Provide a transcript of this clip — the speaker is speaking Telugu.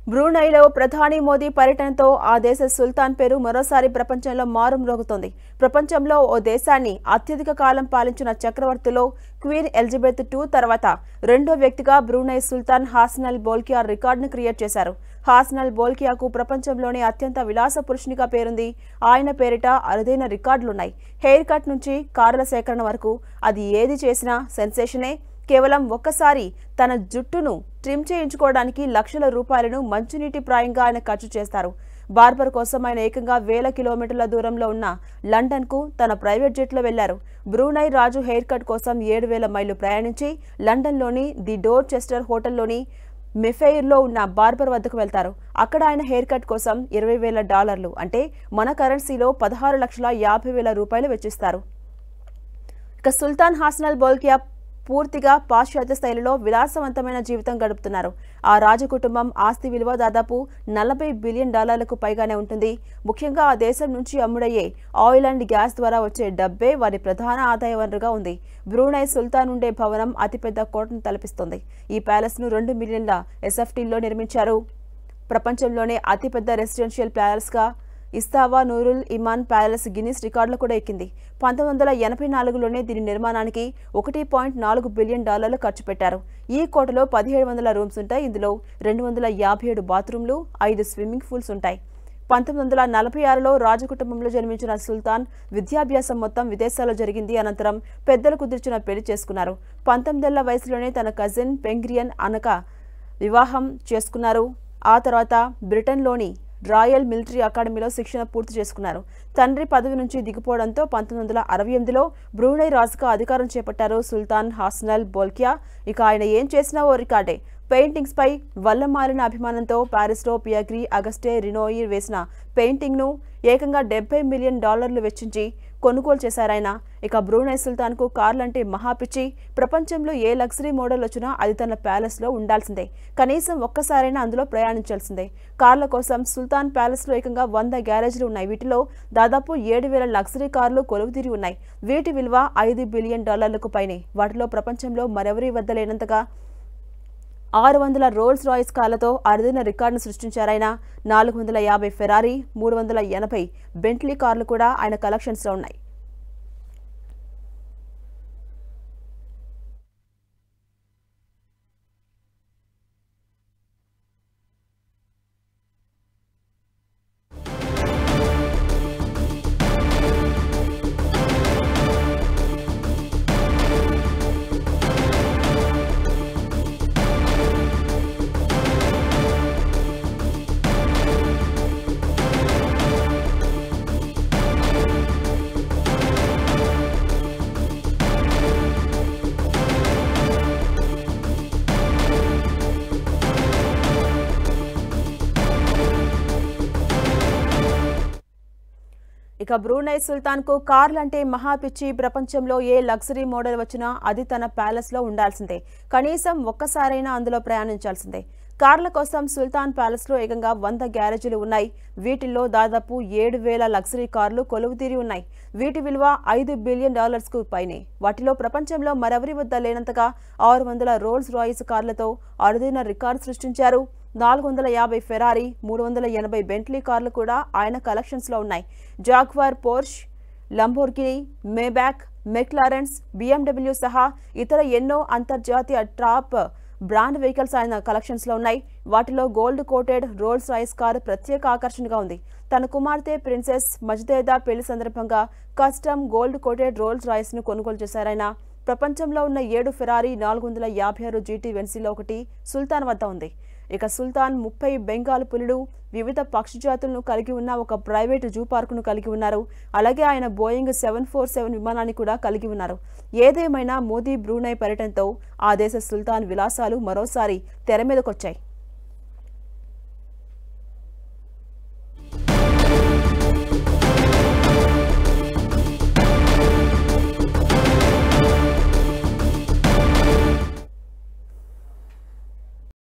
బ్రూనైలో ప్రధాని మోదీ పర్యటనతో ఆ దేశ సుల్తాన్ పేరు మరోసారి ప్రపంచంలో మారుమ్రోగుతోంది. ప్రపంచంలో ఓ దేశాన్ని అత్యధిక కాలం పాలించిన చక్రవర్తిలో క్వీన్ ఎలిజబెత్ II తర్వాత రెండో వ్యక్తిగా బ్రూనై సుల్తాన్ హాసన్ అల్ బోల్కియా రికార్డును క్రియేట్ చేశారు. హాసన్ అల్ బోల్కియాకు ప్రపంచంలోనే అత్యంత విలాస పురుషునిగా పేరుంది. ఆయన పేరిట అరుదైన రికార్డులున్నాయి. హెయిర్ కట్ నుంచి కార్ల సేకరణ వరకు అది ఏది చేసినా సెన్సేషనే. కేవలం ఒక్కసారి తన జుట్టును ట్రిమ్ చేయించుకోవడానికి లక్షల రూపాయలను మంచునీటి ప్రాయంగా ఆయన ఖర్చు చేస్తారు. బార్బర్ కోసం ఆయన ఏకంగా 1000 కిలోమీటర్ల దూరంలో ఉన్న లండన్కు తన ప్రైవేట్ జెట్లో వెళ్లారు. బ్రూనై రాజు హెయిర్ కట్ కోసం 7000 మైళ్లు ప్రయాణించి లండన్లోని ది డోర్చెస్టర్ హోటల్లోని మెఫెయిర్లో ఉన్న బార్బర్ వద్దకు వెళ్తారు. అక్కడ ఆయన హెయిర్ కట్ కోసం $20,000 అంటే మన కరెన్సీలో 16,50,000 రూపాయలు వెచ్చిస్తారు. ఇక సుల్తాన్ హాసన్ అల్ బోల్కియా పూర్తిగా పాశ్చాత్య శైలిలో విలాసవంతమైన జీవితం గడుపుతున్నారు. ఆ రాజకుటుంబం ఆస్తి విలువ దాదాపు $40 బిలియన్ పైగానే ఉంటుంది. ముఖ్యంగా ఆ దేశం నుంచి అమ్ముడయ్యే ఆయిల్ అండ్ గ్యాస్ ద్వారా వచ్చే డబ్బే వారి ప్రధాన ఆదాయ వనరుగా ఉంది. బ్రూనై సుల్తాన్ ఉండే భవనం అతిపెద్ద కోటను తలపిస్తుంది. ఈ ప్యాలెస్ను 2 మిలియన్ల SFTలో నిర్మించారు. ప్రపంచంలోనే అతిపెద్ద రెసిడెన్షియల్ ప్యాలెస్గా ఇస్తావా నూరుల్ ఇమాన్ ప్యాలెస్ గిన్నిస్ రికార్డులు కూడా ఎక్కింది. 1984లోనే దీని నిర్మాణానికి $1.4 బిలియన్ ఖర్చు పెట్టారు. ఈ కోటలో 1700 రూమ్స్ ఉంటాయి. ఇందులో 257 బాత్రూంలు, 5 స్విమ్మింగ్ పూల్స్ ఉంటాయి. 1946లో రాజకుటుంబంలో జన్మించిన సుల్తాన్ విద్యాభ్యాసం మొత్తం విదేశాల్లో జరిగింది. అనంతరం పెద్దలు కుదిర్చిన పెళ్లి చేసుకున్నారు. 19 ఏళ్ల వయసులోనే తన కజిన్ పెంగ్రియన్ అనక వివాహం చేసుకున్నారు. ఆ తర్వాత బ్రిటన్లోని రాయల్ మిలిటరీ అకాడమీలో శిక్షణ పూర్తి చేసుకున్నారు. తండ్రి పదవి నుంచి దిగిపోవడంతో 1968లో బ్రూనై రాజుగా అధికారం చేపట్టారు సుల్తాన్ హాసన్ అల్ బోల్కియా. ఇక ఆయన ఏం చేసినా ఓ రికార్డే. పెయింటింగ్స్ పై వల్లమాలిన అభిమానంతో ప్యారిస్లో పియాగ్రీ అగస్టే రినోయి వేసిన పెయింటింగ్ను ఏకంగా $70 మిలియన్ వెచ్చించి కొనుగోలు చేశారాయన. ఇక బ్రూనై సుల్తాన్కు కార్లంటే మహాపిచ్చి. ప్రపంచంలో ఏ లగ్జరీ మోడల్ వచ్చినా అది తన ప్యాలెస్లో ఉండాల్సిందే. కనీసం ఒక్కసారైనా అందులో ప్రయాణించాల్సిందే. కార్ల కోసం సుల్తాన్ ప్యాలెస్లో ఏకంగా 100 గ్యారేజ్లు ఉన్నాయి. వీటిలో దాదాపు 7,000 లగ్జరీ కార్లు కొలువుతీరి ఉన్నాయి. వీటి విలువ $5 బిలియన్ పైనే. వాటిలో ప్రపంచంలో మరెవరి వద్ద లేనంతగా 600 రోల్స్ రాయిస్ కార్లతో అరుదైన రికార్డును సృష్టించారాయన. 450 ఫెరారీ, 380 బెంట్లీ కార్లు కూడా ఆయన కలెక్షన్స్లో ఉన్నాయి. ఇక బ్రూనై సుల్తాన్కు కార్లంటే మహాపిచ్చి. ప్రపంచంలో ఏ లగ్జరీ మోడల్ వచ్చినా అది తన ప్యాలెస్లో ఉండాల్సిందే. కనీసం ఒక్కసారైనా అందులో ప్రయాణించాల్సిందే. కార్ల కోసం సుల్తాన్ ప్యాలెస్లో ఏకంగా 100 గ్యారేజీలు ఉన్నాయి. వీటిల్లో దాదాపు 7,000 లగ్జరీ కార్లు కొలువుతీరి ఉన్నాయి. వీటి విలువ $5 బిలియన్ పైనే. వాటిలో ప్రపంచంలో మరెవరి వద్ద లేనంతగా 600 రోల్స్ రాయిస్ కార్లతో అరుదైన రికార్డు సృష్టించారు. 450 ఫెరారీ, 380 బెంట్లీ కార్లు కూడా ఆయన కలెక్షన్స్లో ఉన్నాయి. Jaguar, Porsche, Lamborghini, Maybach, McLarens, BMW సహా ఇతర ఎన్నో అంతర్జాతీయ టాప్ బ్రాండ్ వెహికల్స్ ఆయన కలెక్షన్స్లో ఉన్నాయి. వాటిలో gold coated Rolls Royce car ప్రత్యేక ఆకర్షణగా ఉంది. తన కుమార్తె ప్రిన్సెస్ మజ్దేదా పెళ్లి సందర్భంగా కస్టమ్ గోల్డ్ కోటెడ్ రోల్స్ రాయిస్ను కొనుగోలు చేశారాయన. ప్రపంచంలో ఉన్న 7 ఫెరారీ, 456 GT వెన్సీలో ఒకటి సుల్తాన్ వద్ద ఉంది. ఇక సుల్తాన్ 30 బెంగాల్ పులులు, వివిధ పక్షి జాతులను కలిగి ఉన్న ఒక ప్రైవేటు జూ పార్కును కలిగి ఉన్నారు. అలాగే ఆయన బోయింగ్ 747 విమానాన్ని కూడా కలిగి ఉన్నారు. ఏదేమైనా మోదీ బ్రూనై పర్యటనతో ఆ దేశ సుల్తాన్ విలాసాలు మరోసారి తెర మీదకొచ్చాయి.